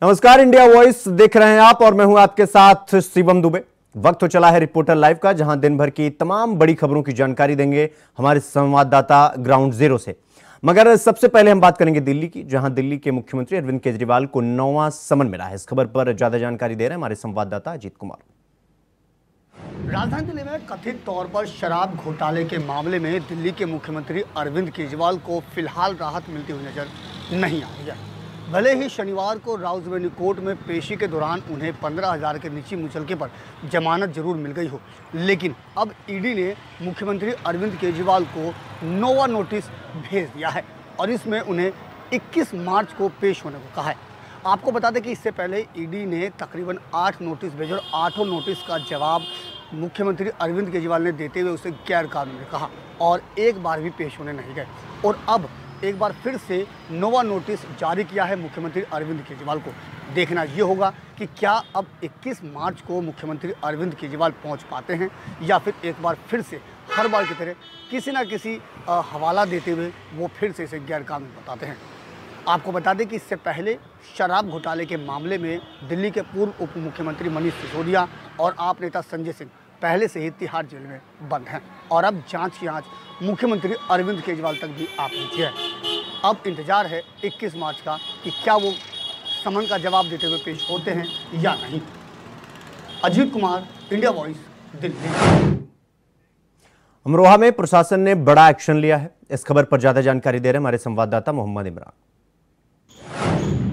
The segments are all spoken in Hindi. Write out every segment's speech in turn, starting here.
नमस्कार, इंडिया वॉइस देख रहे हैं आप और मैं हूं आपके साथ शिवम दुबे। वक्त हो चला है रिपोर्टर लाइव का, जहां दिन भर की तमाम बड़ी खबरों की जानकारी देंगे हमारे संवाददाता ग्राउंड जीरो से। मगर सबसे पहले हम बात करेंगे दिल्ली की, जहां दिल्ली के मुख्यमंत्री अरविंद केजरीवाल को 9वां समन मिला है। इस खबर पर ज्यादा जानकारी दे रहे हैं हमारे संवाददाता अजीत कुमार। राजधानी दिल्ली में कथित तौर पर शराब घोटाले के मामले में दिल्ली के मुख्यमंत्री अरविंद केजरीवाल को फिलहाल राहत मिलती हुई नजर नहीं आ रही है। भले ही शनिवार को राउज़वेन्यू कोर्ट में पेशी के दौरान उन्हें 15,000 के नीची मुचलके पर जमानत जरूर मिल गई हो, लेकिन अब ईडी ने मुख्यमंत्री अरविंद केजरीवाल को 9वां नोटिस भेज दिया है और इसमें उन्हें 21 मार्च को पेश होने को कहा है। आपको बता दें कि इससे पहले ईडी ने तकरीबन 8 नोटिस भेजे और 8 नोटिस का जवाब मुख्यमंत्री अरविंद केजरीवाल ने देते हुए उसे गैर कानूनी कहा और एक बार भी पेश होने नहीं गए। और अब एक बार फिर से 9वां नोटिस जारी किया है मुख्यमंत्री अरविंद केजरीवाल को। देखना ये होगा कि क्या अब 21 मार्च को मुख्यमंत्री अरविंद केजरीवाल पहुंच पाते हैं या फिर एक बार फिर से हर बार की तरह किसी ना किसी हवाला देते हुए वो फिर से इसे गैर कानूनी बताते हैं। आपको बता दें कि इससे पहले शराब घोटाले के मामले में दिल्ली के पूर्व उप मुख्यमंत्री मनीष सिसोदिया और आप नेता संजय सिंह पहले से ही तिहाड़ जेल में बंद हैं और अब जांच की आंच मुख्यमंत्री अरविंद केजरीवाल तक भी आ पहुंची है। अब इंतजार है 21 मार्च का कि क्या वो समन का जवाब देते हुए पेश होते हैं या नहीं। Ajit Kumar, India Voice, Delhi. अमरोहा में प्रशासन ने बड़ा एक्शन लिया है। इस खबर पर ज्यादा जानकारी दे रहे हैं हमारे संवाददाता मोहम्मद इमरान।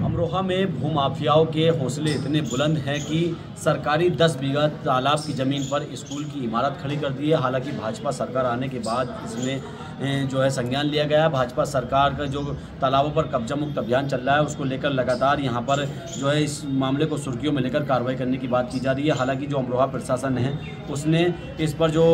अमरोहा में भूमाफियाओं के हौसले इतने बुलंद हैं कि सरकारी 10 बीघा तालाब की ज़मीन पर स्कूल की इमारत खड़ी कर दी है। हालांकि भाजपा सरकार आने के बाद इसमें जो है संज्ञान लिया गया है। भाजपा सरकार का जो तालाबों पर कब्जा मुक्त अभियान चल रहा है उसको लेकर लगातार यहाँ पर जो है इस मामले को सुर्खियों में लेकर कार्रवाई करने की बात की जा रही है। हालांकि जो अमरोहा प्रशासन है उसने इस पर जो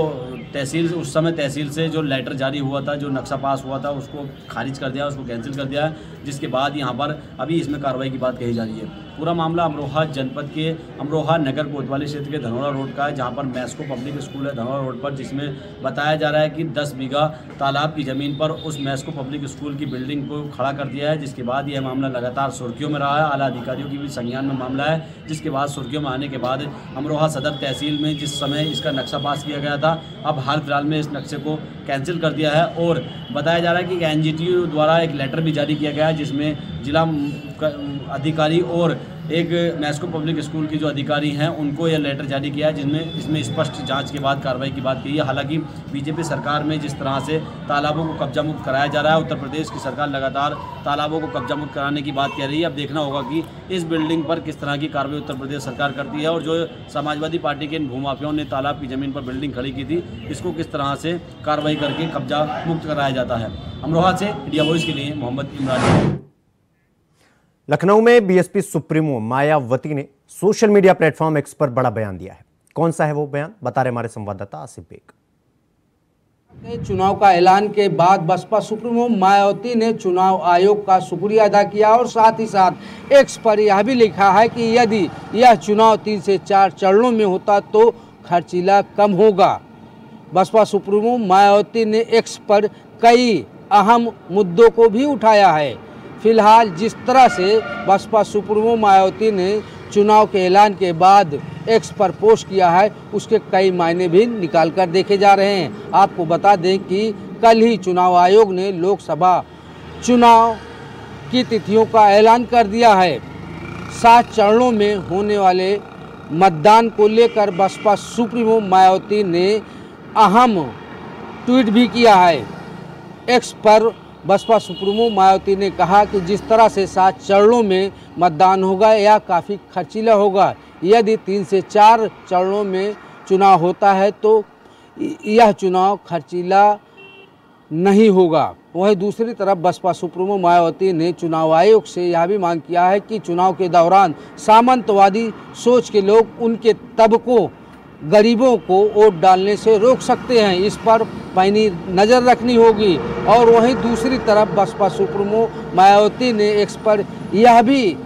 तहसील उस समय तहसील से जो लेटर जारी हुआ था, जो नक्शा पास हुआ था, उसको खारिज कर दिया, उसको कैंसिल कर दिया है, जिसके बाद यहाँ पर अभी इसमें कार्रवाई की बात कही जा रही है। पूरा मामला अमरोहा जनपद के अमरोहा नगर कोतवाली क्षेत्र के धनौरा रोड का है, जहाँ पर मैस्को पब्लिक स्कूल है धनौरा रोड पर, जिसमें बताया जा रहा है कि 10 बीघा तालाब की ज़मीन पर उस मैस्को पब्लिक स्कूल की बिल्डिंग को खड़ा कर दिया है। जिसके बाद यह मामला लगातार सुर्खियों में रहा है। आला अधिकारियों की भी संज्ञान में मामला है, जिसके बाद सुर्खियों में आने के बाद अमरोहा सदर तहसील में जिस समय इसका नक्शा पास किया गया था, अब हाल फिलहाल में इस नक्शे को कैंसिल कर दिया है। और बताया जा रहा है कि एनजीटी द्वारा एक लेटर भी जारी किया गया है, जिसमें जिला अधिकारी और एक मैस्को पब्लिक स्कूल की जो अधिकारी हैं उनको यह लेटर जारी किया है, जिनमें इसमें स्पष्ट जांच के बाद कार्रवाई की बात की है। हालांकि बीजेपी सरकार में जिस तरह से तालाबों को कब्जा मुक्त कराया जा रहा है, उत्तर प्रदेश की सरकार लगातार तालाबों को कब्जा मुक्त कराने की बात कह रही है। अब देखना होगा कि इस बिल्डिंग पर किस तरह की कार्रवाई उत्तर प्रदेश सरकार करती है और जो समाजवादी पार्टी के इन भूमाफियाओं ने तालाब की ज़मीन पर बिल्डिंग खड़ी की थी, इसको किस तरह से कार्रवाई करके कब्जा मुक्त कराया जाता है। अमरोहा से इंडिया वॉइस के लिए मोहम्मद इमरान। लखनऊ में बीएसपी सुप्रीमो मायावती ने सोशल मीडिया प्लेटफॉर्म एक्स पर बड़ा बयान दिया है। कौन सा है वो बयान, बता रहे हमारे संवाददाता आसिफ बेग। चुनाव का ऐलान के बाद बसपा सुप्रीमो मायावती ने चुनाव आयोग का शुक्रिया अदा किया और साथ ही साथ एक्स पर यह भी लिखा है कि यदि यह चुनाव 3 से 4 चरणों में होता तो खर्चीला कम होगा। बसपा सुप्रीमो मायावती ने एक्स पर कई अहम मुद्दों को भी उठाया है। फिलहाल जिस तरह से बसपा सुप्रीमो मायावती ने चुनाव के ऐलान के बाद एक्स पर पोस्ट किया है, उसके कई मायने भी निकाल कर देखे जा रहे हैं। आपको बता दें कि कल ही चुनाव आयोग ने लोकसभा चुनाव की तिथियों का ऐलान कर दिया है। 7 चरणों में होने वाले मतदान को लेकर बसपा सुप्रीमो मायावती ने अहम ट्वीट भी किया है। एक्स पर बसपा सुप्रीमो मायावती ने कहा कि जिस तरह से 7 चरणों में मतदान होगा यह काफ़ी खर्चीला होगा। यदि 3 से 4 चरणों में चुनाव होता है तो यह चुनाव खर्चीला नहीं होगा। वहीं दूसरी तरफ बसपा सुप्रीमो मायावती ने चुनाव आयोग से यह भी मांग किया है कि चुनाव के दौरान सामंतवादी सोच के लोग उनके तबकों गरीबों को वोट डालने से रोक सकते हैं, इस पर पैनी नज़र रखनी होगी। और वहीं दूसरी तरफ बसपा सुप्रीमो मायावती ने एक्स पर यह भी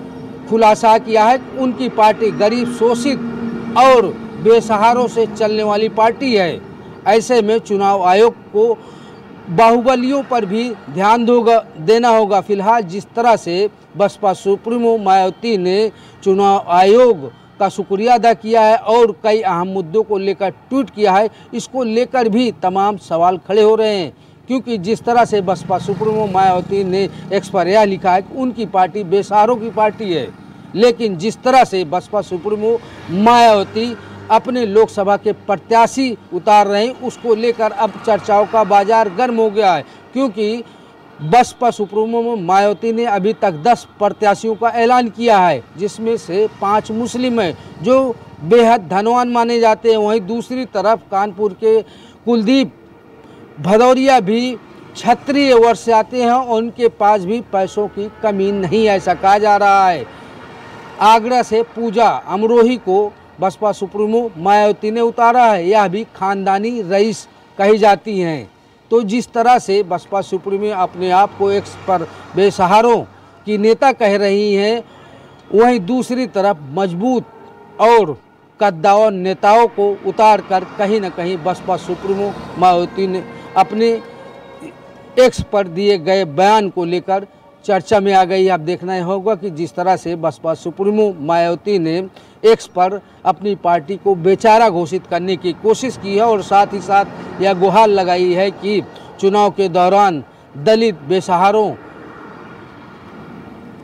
खुलासा किया है कि उनकी पार्टी गरीब, शोषित और बेसहारों से चलने वाली पार्टी है। ऐसे में चुनाव आयोग को बाहुबलियों पर भी ध्यान देना होगा। फिलहाल जिस तरह से बसपा सुप्रीमो मायावती ने चुनाव आयोग का शुक्रिया अदा किया है और कई अहम मुद्दों को लेकर ट्वीट किया है। इसको लेकर भी तमाम सवाल खड़े हो रहे हैं, क्योंकि जिस तरह से बसपा सुप्रीमो मायावती ने एक्स पर यह लिखा है कि उनकी पार्टी बेसहारों की पार्टी है, लेकिन जिस तरह से बसपा सुप्रीमो मायावती अपने लोकसभा के प्रत्याशी उतार रहे हैं, उसको लेकर अब चर्चाओं का बाजार गर्म हो गया है। क्योंकि बसपा सुप्रीमो मायावती ने अभी तक 10 प्रत्याशियों का ऐलान किया है, जिसमें से 5 मुस्लिम हैं जो बेहद धनवान माने जाते हैं। वहीं दूसरी तरफ कानपुर के कुलदीप भदौरिया भी क्षत्रिय वर्ग से आते हैं और उनके पास भी पैसों की कमी नहीं है, ऐसा कहा जा रहा है। आगरा से पूजा अमरोही को बसपा सुप्रीमो मायावती ने उतारा है, यह भी खानदानी रईस कही जाती हैं। तो जिस तरह से बसपा सुप्रीमो अपने आप को एक पर बेसहारों की नेता कह रही हैं, वहीं दूसरी तरफ मजबूत और कद्दावर नेताओं को उतार कर कहीं न कहीं बसपा सुप्रीमो मायावती ने अपने एक्स पर दिए गए बयान को लेकर चर्चा में आ गई। अब देखना यह होगा कि जिस तरह से बसपा सुप्रीमो मायावती ने एक्स पर अपनी पार्टी को बेचारा घोषित करने की कोशिश की है और साथ ही साथ यह गुहार लगाई है कि चुनाव के दौरान दलित बेसहारों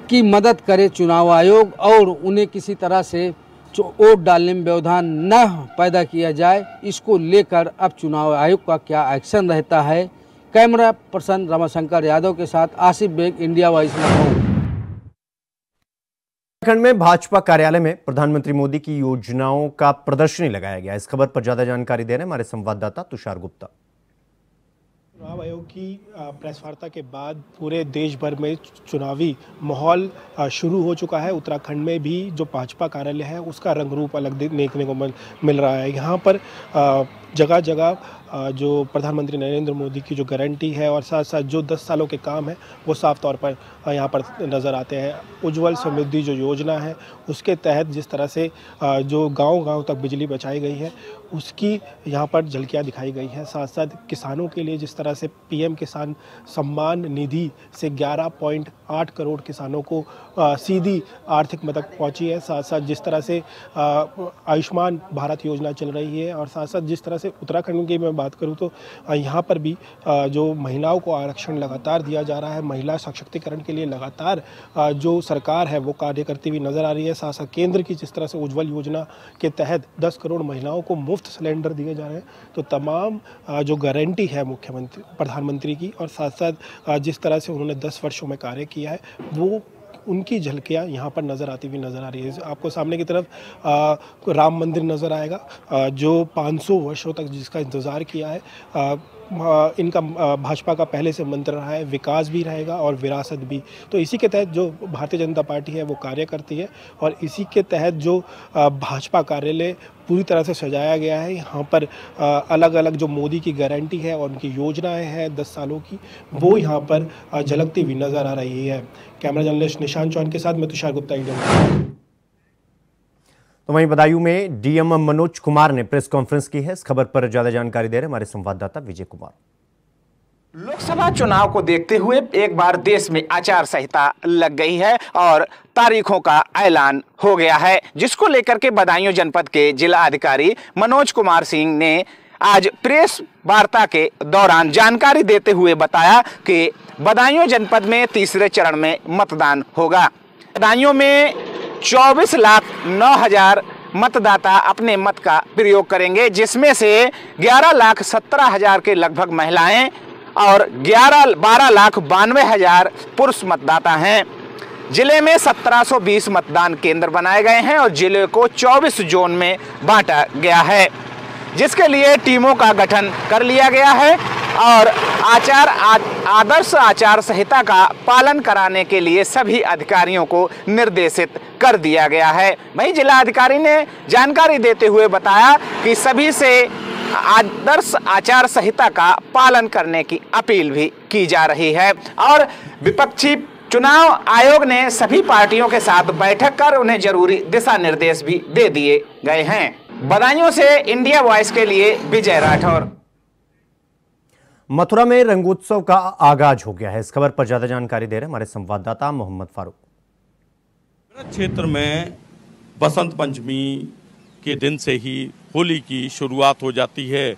की मदद करे चुनाव आयोग और उन्हें किसी तरह से वोट डालने में व्यवधान न पैदा किया जाए। इसको लेकर अब चुनाव आयोग का क्या एक्शन रहता है। कैमरा पर्सन रमाशंकर यादव के साथ आसिफ बेग, इंडिया वॉइस लखनऊ। उत्तराखंड में भाजपा कार्यालय में प्रधानमंत्री मोदी की योजनाओं का प्रदर्शनी लगाया गया। इस खबर पर ज्यादा जानकारी दे रहे हैं हमारे संवाददाता तुषार गुप्ता। चुनाव आयोग की प्रेस वार्ता के बाद पूरे देश भर में चुनावी माहौल शुरू हो चुका है। उत्तराखंड में भी जो भाजपा कार्यालय है उसका रंग रूप अलग देखने को मिल रहा है। यहाँ पर जगह जगह जो प्रधानमंत्री नरेंद्र मोदी की जो गारंटी है और साथ साथ जो 10 सालों के काम है वो साफ तौर पर यहाँ पर नज़र आते हैं। उज्ज्वल समृद्धि जो योजना है उसके तहत जिस तरह से जो गांव-गांव तक बिजली पहुँचाई गई है उसकी यहाँ पर झलकियाँ दिखाई गई हैं। साथ साथ किसानों के लिए जिस तरह से पीएम किसान सम्मान निधि से 11.8 करोड़ किसानों को सीधी आर्थिक मदद पहुँची है। साथ साथ जिस तरह से आयुष्मान भारत योजना चल रही है और साथ साथ जिस तरह से उत्तराखंड की मैं बात करूं तो यहाँ पर भी जो महिलाओं को आरक्षण लगातार दिया जा रहा है। महिला सशक्तिकरण के लिए लगातार जो सरकार है वो कार्य करती हुई नजर आ रही है। साथ साथ केंद्र की जिस तरह से उज्ज्वल योजना के तहत 10 करोड़ महिलाओं को मुफ्त सिलेंडर दिए जा रहे हैं। तो तमाम जो गारंटी है मुख्यमंत्री प्रधानमंत्री की और साथ साथ जिस तरह से उन्होंने 10 वर्षों में कार्य किया है वो उनकी झलकियाँ यहाँ पर नज़र आती हुई नज़र आ रही है। आपको सामने की तरफ राम मंदिर नज़र आएगा जो 500 वर्षों तक जिसका इंतज़ार किया है। इनका भाजपा का पहले से मंत्र रहा है, विकास भी रहेगा और विरासत भी। तो इसी के तहत जो भारतीय जनता पार्टी है वो कार्य करती है और इसी के तहत जो भाजपा कार्यालय पूरी तरह से सजाया गया है। यहाँ पर अलग अलग जो मोदी की गारंटी है और उनकी योजनाएं हैं 10 सालों की वो यहाँ पर झलकती हुई नज़र आ रही है। कैमरा जर्नलिस्ट निशांत चौहान के साथ मैं तुषार गुप्ता, इंडिया। तो वहीं बदायूं में डीएम मनोज कुमार ने प्रेस कॉन्फ्रेंस की है। इस खबर पर ज्यादा जानकारी दे रहे हमारे संवाददाता विजय कुमार। लोकसभा चुनाव को देखते हुए एक बार देश में आचार संहिता लग गई है और तारीखों का ऐलान हो गया है, जिसको लेकर के बदायूं जनपद के जिला अधिकारी मनोज कुमार सिंह ने आज प्रेस वार्ता के दौरान जानकारी देते हुए बताया कि बदायूं जनपद में तीसरे चरण में मतदान होगा। बदायूं में 24,09,000 मतदाता अपने मत का प्रयोग करेंगे, जिसमें से 11,17,000 के लगभग महिलाएं और 12,92,000 पुरुष मतदाता हैं। जिले में 1720 मतदान केंद्र बनाए गए हैं और जिले को 24 जोन में बांटा गया है, जिसके लिए टीमों का गठन कर लिया गया है और आदर्श आचार संहिता का पालन कराने के लिए सभी अधिकारियों को निर्देशित कर दिया गया है। वहीं जिला अधिकारी ने जानकारी देते हुए बताया कि सभी से आदर्श आचार संहिता का पालन करने की अपील भी की जा रही है और विपक्षी चुनाव आयोग ने सभी पार्टियों के साथ बैठक कर उन्हें जरूरी दिशा निर्देश भी दे दिए गए हैं। बदायूं से इंडिया वॉइस के लिए विजय राठौर। मथुरा में रंगोत्सव का आगाज हो गया है। इस खबर पर ज्यादा जानकारी दे रहे हमारे संवाददाता मोहम्मद फारूक। क्षेत्र में बसंत पंचमी के दिन से ही होली की शुरुआत हो जाती है।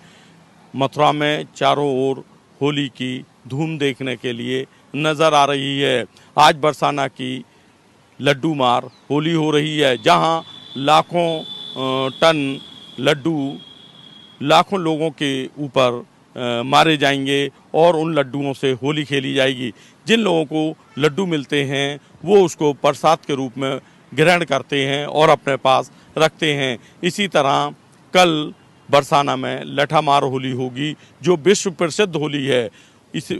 मथुरा में चारों ओर होली की धूम देखने के लिए नज़र आ रही है। आज बरसाना की लड्डू मार होली हो रही है, जहां लाखों टन लड्डू लाखों लोगों के ऊपर मारे जाएंगे और उन लड्डुओं से होली खेली जाएगी। जिन लोगों को लड्डू मिलते हैं वो उसको प्रसाद के रूप में ग्रहण करते हैं और अपने पास रखते हैं। इसी तरह कल बरसाना में लठामार होली होगी, जो विश्व प्रसिद्ध होली है।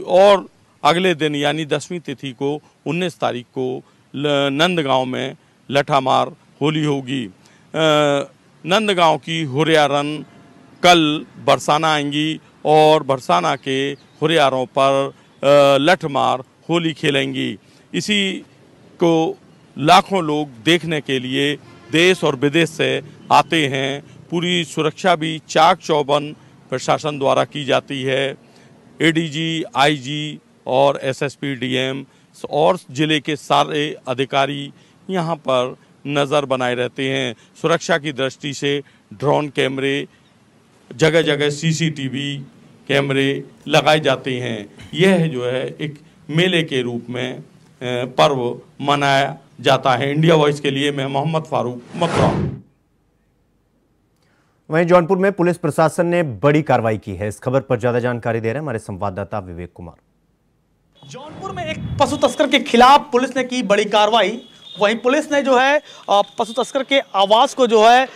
और अगले दिन यानी 10वीं तिथि को 19 तारीख को नंदगांव में लठामार होली होगी। नंदगांव की हुरियारन कल बरसाना आएंगी और बरसाना के हुरियारों पर लठमार होली खेलेंगी। इसी को लाखों लोग देखने के लिए देश और विदेश से आते हैं। पूरी सुरक्षा भी चाक चौबंद प्रशासन द्वारा की जाती है। एडीजी, आईजी और एसएसपी, डीएम और जिले के सारे अधिकारी यहाँ पर नज़र बनाए रहते हैं। सुरक्षा की दृष्टि से ड्रोन कैमरे, जगह जगह सीसीटीवी कैमरे लगाए जाते हैं। यह जो है एक मेले के रूप में पर्व मनाया जाता है। इंडिया वॉइस के लिए मैं मोहम्मद फारूक, मथुरा। वहीं जौनपुर में पुलिस प्रशासन ने बड़ी कार्रवाई की है। इस खबर पर ज्यादा जानकारी दे रहे हैं हमारे संवाददाता विवेक कुमार। जौनपुर में एक पशु तस्कर के खिलाफ पुलिस ने की बड़ी कार्रवाई। वहीं पुलिस ने जो है पशु तस्कर के आवास को जो है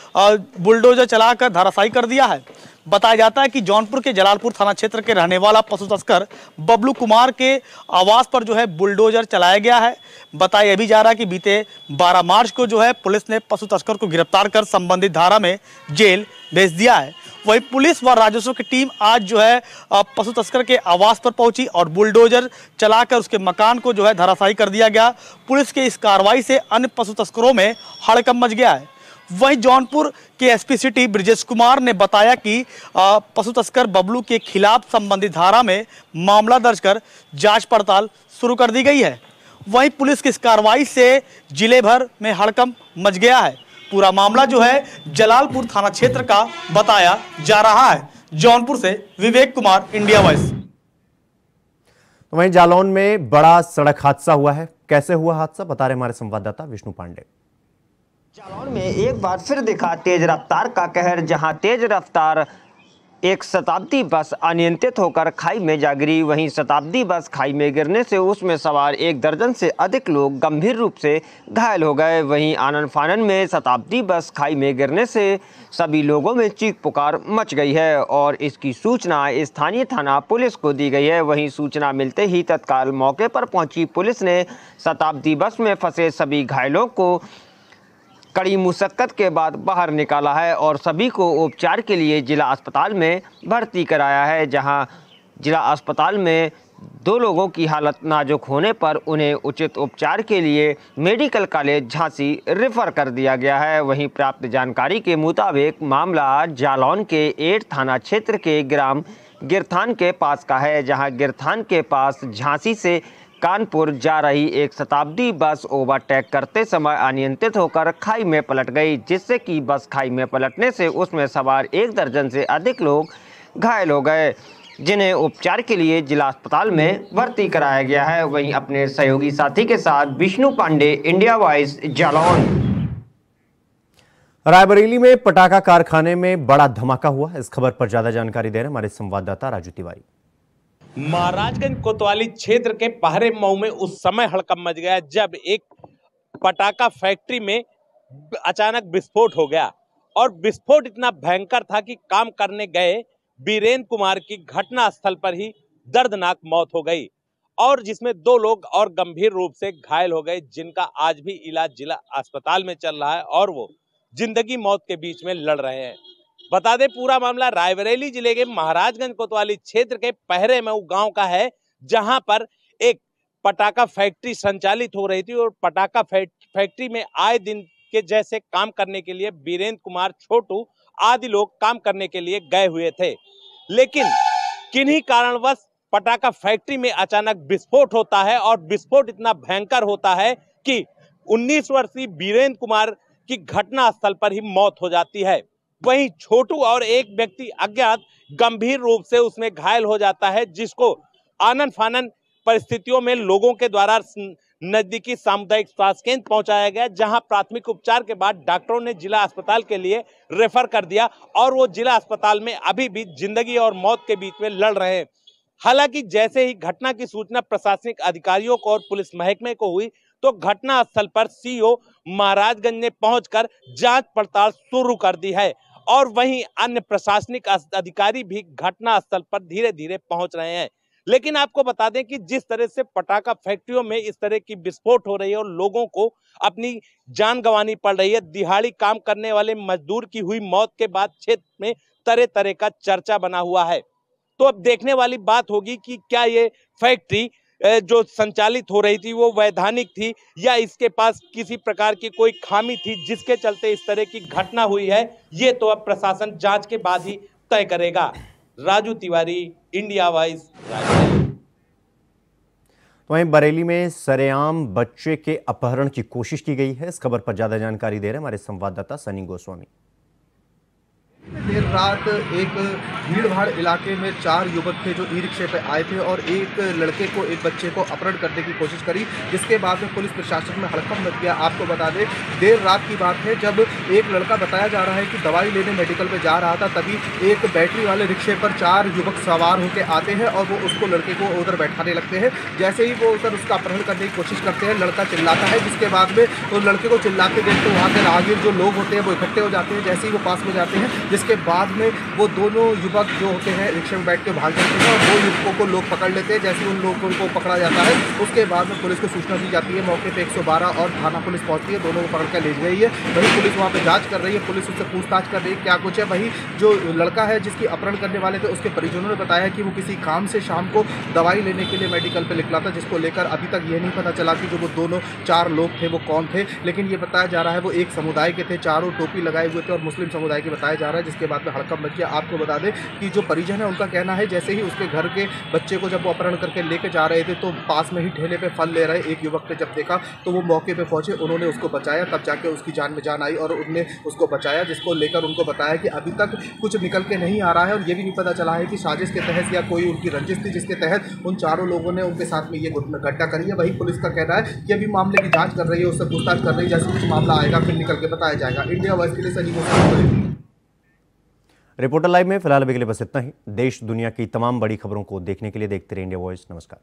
बुलडोजर चलाकर धराशायी कर दिया है। बताया जाता है कि जौनपुर के जलालपुर थाना क्षेत्र के रहने वाला पशु तस्कर बबलू कुमार के आवास पर जो है बुलडोजर चलाया गया है। बताया यह भी जा रहा है कि बीते 12 मार्च को जो है पुलिस ने पशु तस्कर को गिरफ्तार कर संबंधित धारा में जेल भेज दिया है। वहीं पुलिस व राजस्व की टीम आज जो है पशु तस्कर के आवास पर पहुंची और बुलडोजर चलाकर उसके मकान को जो है धराशायी कर दिया गया। पुलिस के इस कार्रवाई से अन्य पशु तस्करों में हड़कंप मच गया है। वहीं जौनपुर के एसपी सिटी ब्रिजेश कुमार ने बताया कि पशु तस्कर बबलू के खिलाफ संबंधित धारा में मामला दर्ज कर जांच पड़ताल शुरू कर दी गई है। वहीं पुलिस की इस कार्रवाई से जिले भर में हड़कंप मच गया है। पूरा मामला जो है जलालपुर थाना क्षेत्र का बताया जा रहा है। जौनपुर से विवेक कुमार, इंडिया वॉइस। तो वहीं जालौन में बड़ा सड़क हादसा हुआ है। कैसे हुआ हादसा, बता रहे हमारे संवाददाता विष्णु पांडे। जालौन में एक बार फिर दिखा तेज रफ्तार का कहर, जहां तेज रफ्तार एक शताब्दी बस अनियंत्रित होकर खाई में जा गिरी। वहीं शताब्दी बस खाई में गिरने से उसमें सवार 1 दर्जन से अधिक लोग गंभीर रूप से घायल हो गए। वहीं आनन फानन में शताब्दी बस खाई में गिरने से सभी लोगों में चीख पुकार मच गई है और इसकी सूचना स्थानीय थाना पुलिस को दी गई है। वहीं सूचना मिलते ही तत्काल मौके पर पहुंची पुलिस ने शताब्दी बस में फंसे सभी घायलों को कड़ी मुशक्कत के बाद बाहर निकाला है और सभी को उपचार के लिए जिला अस्पताल में भर्ती कराया है, जहां जिला अस्पताल में 2 लोगों की हालत नाजुक होने पर उन्हें उचित उपचार के लिए मेडिकल कॉलेज झांसी रेफर कर दिया गया है। वहीं प्राप्त जानकारी के मुताबिक मामला जालौन के 8 थाना क्षेत्र के ग्राम गिरथान के पास का है, जहां गिरथान के पास झांसी से कानपुर जा रही एक शताब्दी बस ओवरटेक करते समय अनियंत्रित होकर खाई में पलट गई, जिससे कि बस खाई में पलटने से उसमें सवार 1 दर्जन से अधिक लोग घायल हो गए, जिन्हें उपचार के लिए जिला अस्पताल में भर्ती कराया गया है। वहीं अपने सहयोगी साथी के साथ विष्णु पांडे, इंडिया वॉइस, जालौन। रायबरेली में पटाखा कारखाने में बड़ा धमाका हुआ। इस खबर पर ज्यादा जानकारी दे रहे हैं हमारे संवाददाता राजू तिवारी। महाराजगंज कोतवाली क्षेत्र के पहरे मऊ में उस समय हड़कंप मच गया जब एक पटाखा फैक्ट्री में अचानक विस्फोट हो गया और विस्फोट इतना भयंकर था कि काम करने गए वीरेंद्र कुमार की घटना स्थल पर ही दर्दनाक मौत हो गई और जिसमें 2 लोग और गंभीर रूप से घायल हो गए, जिनका आज भी इलाज जिला अस्पताल में चल रहा है और वो जिंदगी मौत के बीच में लड़ रहे हैं। बता दें, पूरा मामला रायबरेली जिले के महाराजगंज कोतवाली क्षेत्र के पहरे मऊ गांव का है, जहां पर एक पटाखा फैक्ट्री संचालित हो रही थी और पटाखा फैक्ट्री में आए दिन के जैसे काम करने के लिए वीरेंद्र कुमार, छोटू आदि लोग काम करने के लिए गए हुए थे, लेकिन किन्हीं कारणवश पटाखा फैक्ट्री में अचानक विस्फोट होता है और विस्फोट इतना भयंकर होता है कि 19 वर्षीय वीरेंद्र कुमार की घटना स्थल पर ही मौत हो जाती है। वहीं छोटू और एक व्यक्ति अज्ञात गंभीर रूप से उसमें घायल हो जाता है, जिसको आनन फानन परिस्थितियों में लोगों के द्वारा नजदीकी सामुदायिक स्वास्थ्य केंद्र पहुंचाया गया, जहां प्राथमिक उपचार के बाद डॉक्टरों ने जिला अस्पताल के लिए रेफर कर दिया और वो जिला अस्पताल में अभी भी जिंदगी और मौत के बीच में लड़ रहे हैं। हालांकि जैसे ही घटना की सूचना प्रशासनिक अधिकारियों को और पुलिस महकमे को हुई तो घटना स्थल पर सीओ महाराजगंज ने पहुंचकर जांच पड़ताल शुरू कर दी है और वहीं अन्य प्रशासनिक अधिकारी भी घटना स्थल पर धीरे धीरे पहुंच रहे हैं। लेकिन आपको बता दें कि जिस तरह से पटाखा फैक्ट्रियों में इस तरह की विस्फोट हो रही है और लोगों को अपनी जान गंवानी पड़ रही है, दिहाड़ी काम करने वाले मजदूर की हुई मौत के बाद क्षेत्र में तरह तरह का चर्चा बना हुआ है। तो अब देखने वाली बात होगी कि क्या ये फैक्ट्री जो संचालित हो रही थी वो वैधानिक थी या इसके पास किसी प्रकार की कोई खामी थी जिसके चलते इस तरह की घटना हुई है। ये तो अब प्रशासन जांच के बाद ही तय करेगा। Raju Tiwari, India voice, Raipur. तो वहीं बरेली में सरेआम बच्चे के अपहरण की कोशिश की गई है। इस खबर पर ज्यादा जानकारी दे रहे हैं हमारे संवाददाता सनी गोस्वामी। देर रात एक भीड़-भाड़ इलाके में 4 युवक थे जो ई-रिक्शे पे आए थे और एक लड़के को, एक बच्चे को अपहरण करने की कोशिश करी, जिसके बाद में पुलिस प्रशासन में हड़कंप मच गया। आपको बता दें, देर रात की बात है जब एक लड़का बताया जा रहा है कि दवाई लेने मेडिकल पे जा रहा था, तभी एक बैटरी वाले रिक्शे पर 4 युवक सवार होकर आते हैं और वो उसको, लड़के को उधर बैठाने लगते हैं। जैसे ही वो उधर उसका अपहरण करने की कोशिश करते हैं, लड़का चिल्लाता है, जिसके बाद में वो लड़के को चिल्लाते देख तो वहाँ के राहगीर जो लोग होते हैं वो इकट्ठे हो जाते हैं। जैसे ही वो पास में जाते हैं, जिसके बाद में वो दोनों युवक जो होते हैं रिक्शे में बैठ के भाग जाते हैं और 2 युवकों को लोग पकड़ लेते हैं। जैसे ही उन लोगों को पकड़ा जाता है, उसके बाद में पुलिस को सूचना दी जाती है। मौके पे 112 और थाना पुलिस पहुंचती है, दोनों को पकड़ कर ले गई है। वहीं पुलिस वहाँ पे जांच कर रही है, पुलिस उससे पूछताछ कर रही है क्या कुछ है। वहीं जो लड़का है जिसकी अपहरण करने वाले थे, उसके परिजनों ने बताया कि वो किसी काम से शाम को दवाई लेने के लिए मेडिकल पे निकला था, जिसको लेकर अभी तक ये नहीं पता चला कि जो वो दोनों 4 लोग थे वो कौन थे। लेकिन ये बताया जा रहा है वो एक समुदाय के थे, चारों टोपी लगाए हुए थे और मुस्लिम समुदाय के बताया जा रहा है, जिसके बाद में हड़कंप मच गया। आपको बता दें कि जो परिजन है उनका कहना है जैसे ही उसके घर के बच्चे को जब वो अपहरण करके लेके जा रहे थे तो पास में ही ठेले पे फल ले रहे एक युवक ने जब देखा तो वो मौके पे पहुंचे, उन्होंने उसको बचाया, तब जाके उसकी जान में जान आई और उनने उसको बचाया, जिसको लेकर उनको बताया कि अभी तक कुछ निकल के नहीं आ रहा है और ये भी नहीं पता चला है कि साजिश के तहत या कोई उनकी रंजिश थी जिसके तहत उन चारों लोगों ने उनके साथ में ये घटना करी है। वही पुलिस का कहना है कि अभी मामले की जाँच कर रही है, उससे पूछताछ कर रही है, जैसे कुछ मामला आएगा फिर निकल के बताया जाएगा। इंडिया वॉइस के लिए सनी गोस्वामी। रिपोर्टर लाइव में फिलहाल अभी के लिए बस इतना ही। देश दुनिया की तमाम बड़ी खबरों को देखने के लिए देखते रहिए इंडिया वॉइस। नमस्कार।